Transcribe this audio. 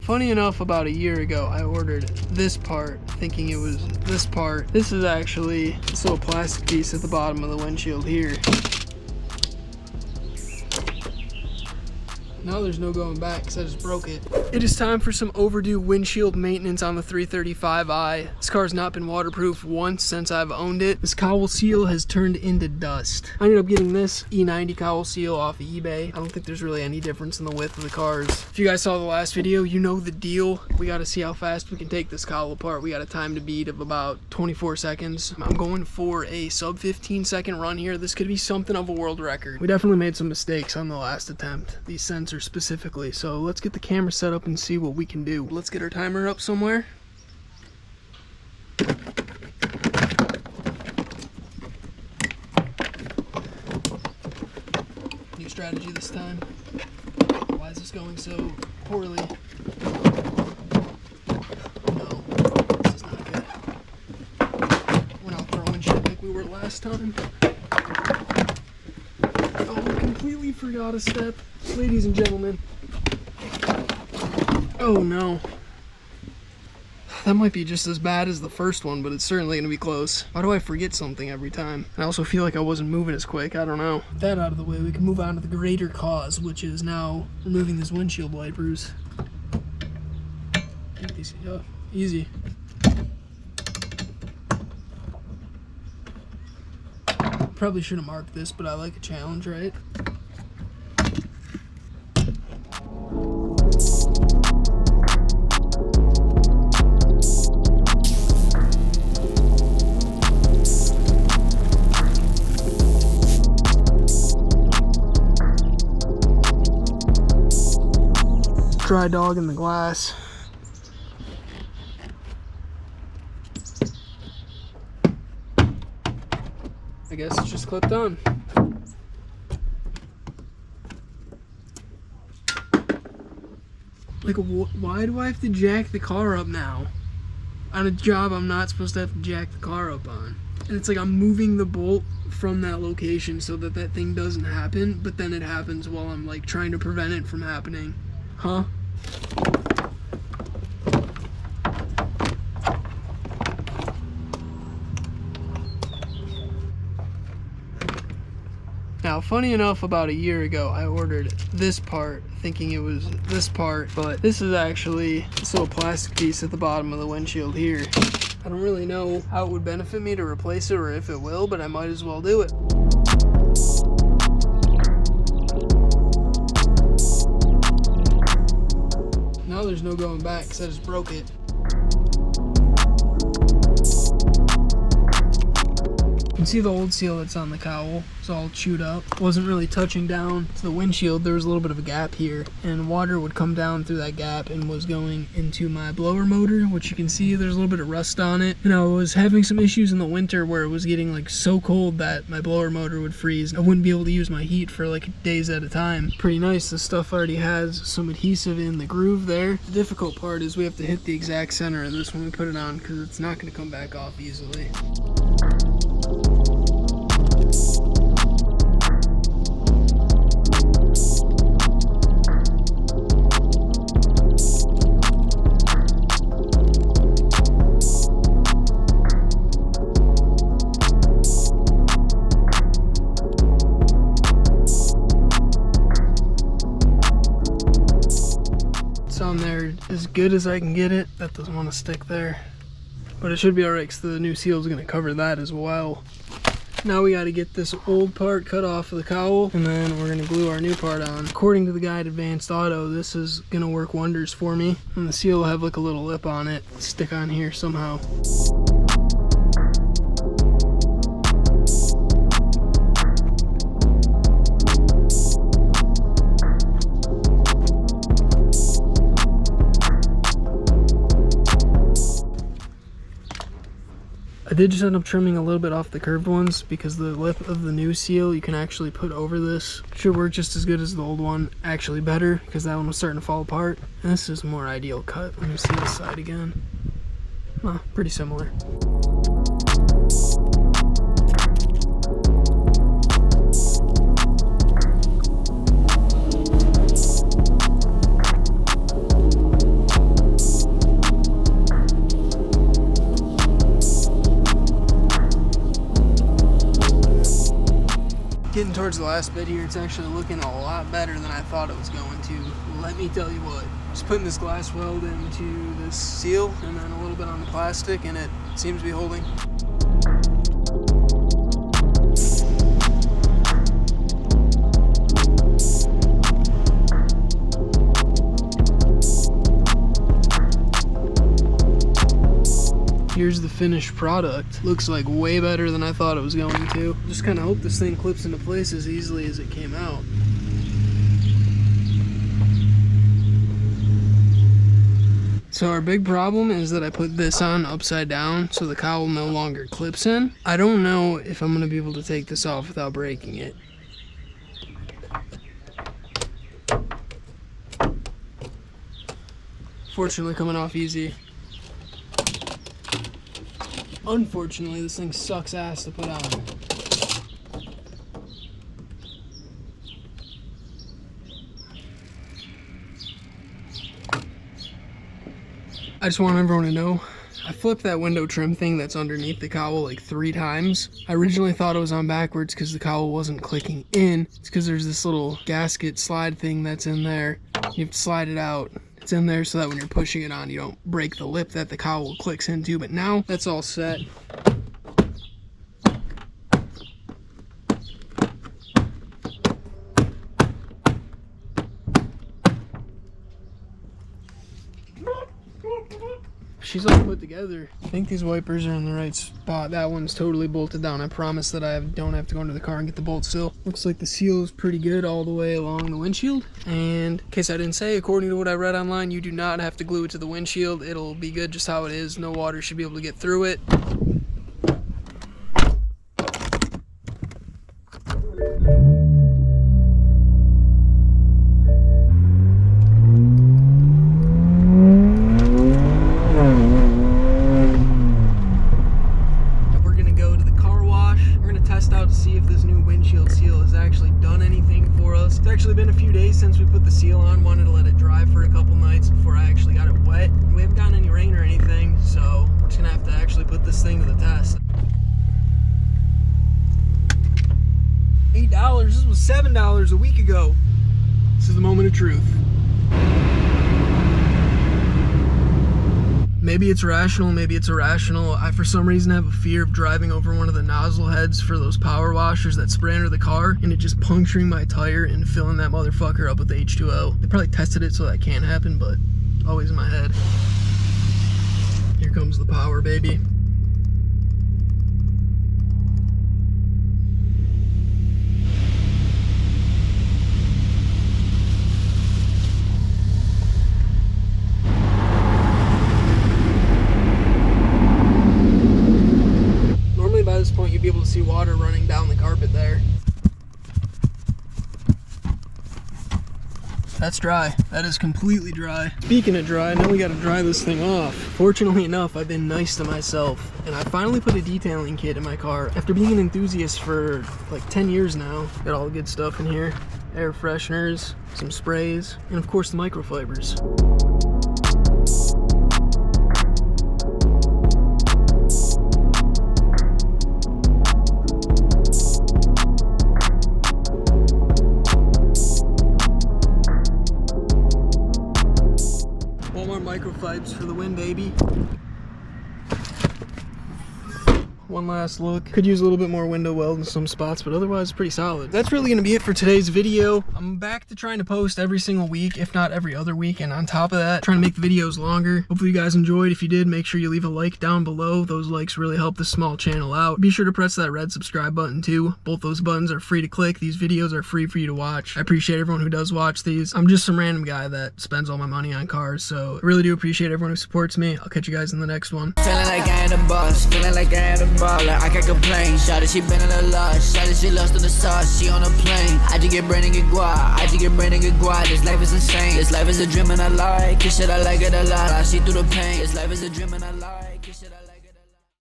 funny enough, about a year ago, I ordered this part thinking it was this part. This is actually this little plastic piece at the bottom of the windshield here. Now there's no going back because I just broke it. It is time for some overdue windshield maintenance on the 335i. This car's not been waterproof once since I've owned it. This cowl seal has turned into dust. I ended up getting this E90 cowl seal off of eBay. I don't think there's really any difference in the width of the cars. If you guys saw the last video, you know the deal. We got to see how fast we can take this cowl apart. We got a time to beat of about 24 seconds. I'm going for a sub 15-second run here. This could be something of a world record. We definitely made some mistakes on the last attempt. These sensors specifically. So let's get the camera set up and see what we can do. Let's get our timer up somewhere. New strategy this time. Why is this going so poorly? No, this is not good. We're not throwing shit like we were last time. Oh, we completely forgot a step. Ladies and gentlemen. Oh no. That might be just as bad as the first one, but it's certainly going to be close. Why do I forget something every time? I also feel like I wasn't moving as quick. I don't know. With that out of the way, we can move on to the greater cause, which is now removing this windshield wipers. Oh, easy. Probably should have marked this, but I like a challenge, right? Dry dog in the glass. I guess it's just clipped on. Like, why do I have to jack the car up now? On a job I'm not supposed to have to jack the car up on. And it's like I'm moving the bolt from that location so that that thing doesn't happen, but then it happens while I'm like trying to prevent it from happening. Huh? Now, funny enough, about a year ago, I ordered this part thinking it was this part, but this is actually this little plastic piece at the bottom of the windshield here. I don't really know how it would benefit me to replace it or if it will, but I might as well do it. Now there's no going back because I just broke it. You can see the old seal that's on the cowl. It's all chewed up. Wasn't really touching down to the windshield. There was a little bit of a gap here, and water would come down through that gap and was going into my blower motor, which you can see there's a little bit of rust on it. And I was having some issues in the winter where it was getting like so cold that my blower motor would freeze. I wouldn't be able to use my heat for like days at a time. Pretty nice. This stuff already has some adhesive in the groove there. The difficult part is we have to hit the exact center of this when we put it on because it's not going to come back off easily. On there as good as I can get it. That doesn't want to stick there, but it should be alright because the new seal is going to cover that as well. Now we got to get this old part cut off of the cowl, and then we're going to glue our new part on. According to the guy at Advanced Auto, this is going to work wonders for me, and the seal will have like a little lip on it, stick on here somehow. I did just end up trimming a little bit off the curved ones because the lip of the new seal you can actually put over this. Should work just as good as the old one, actually better because that one was starting to fall apart. And this is a more ideal cut. Let me see this side again. Pretty similar. Getting towards the last bit here, it's actually looking a lot better than I thought it was going to. Let me tell you what. Just putting this glass weld into this seal and then a little bit on the plastic, and it seems to be holding. Here's the finished product. Looks like way better than I thought it was going to. Just kind of hope this thing clips into place as easily as it came out. So our big problem is that I put this on upside down so the cowl no longer clips in. I don't know if I'm going to be able to take this off without breaking it. Fortunately, coming off easy. Unfortunately, this thing sucks ass to put on. I just want everyone to know, I flipped that window trim thing that's underneath the cowl like 3 times. I originally thought it was on backwards because the cowl wasn't clicking in. It's because there's this little gasket slide thing that's in there. You have to slide it out. It's in there so that when you're pushing it on, you don't break the lip that the cowl clicks into. But now that's all set. She's all put together. I think these wipers are in the right spot. That one's totally bolted down. I promise that I don't have to go into the car and get the bolt still. Looks like the seal is pretty good all the way along the windshield. And in case I didn't say, according to what I read online, you do not have to glue it to the windshield. It'll be good just how it is. No water should be able to get through it. Been a few days since we put the seal on. Wanted to let it dry for a couple nights before I actually got it wet. We haven't gotten any rain or anything, so we're just gonna have to actually put this thing to the test. $8, this was $7 a week ago. This is the moment of truth. Maybe it's rational, maybe it's irrational. I, for some reason, have a fear of driving over one of the nozzle heads for those power washers that spray under the car and it just puncturing my tire and filling that motherfucker up with H2O. They probably tested it so that can't happen, but always in my head. Here comes the power, baby. At this point, you'd be able to see water running down the carpet there. That's dry. That is completely dry. Speaking of dry, now we gotta dry this thing off. Fortunately enough, I've been nice to myself, and I finally put a detailing kit in my car. After being an enthusiast for like 10 years now, got all the good stuff in here. Air fresheners, some sprays, and of course the microfibers. Microfibers for the win, baby. One last look. Could use a little bit more window weld in some spots, but otherwise pretty solid. That's really gonna be it for today's video. I'm back to trying to post every single week, if not every other week, and on top of that, trying to make the videos longer. Hopefully you guys enjoyed. If you did, make sure you leave a like down below. Those likes really help the small channel out. Be sure to press that red subscribe button too. Both those buttons are free to click. These videos are free for you to watch. I appreciate everyone who does watch these. I'm just some random guy that spends all my money on cars, so I really do appreciate everyone who supports me. I'll catch you guys in the next one. Feeling like I ain't a boss, feeling like I ain't a baller. I can't complain. Shawty, she been in a lot. Shawty, she lost in the sauce. She on a plane. I just get brain and get guap. I just get brain and get guap. This life is insane. This life is a dream and I like. This shit I like it a lot. I see through the pain. This life is a dream and I like. This shit I like.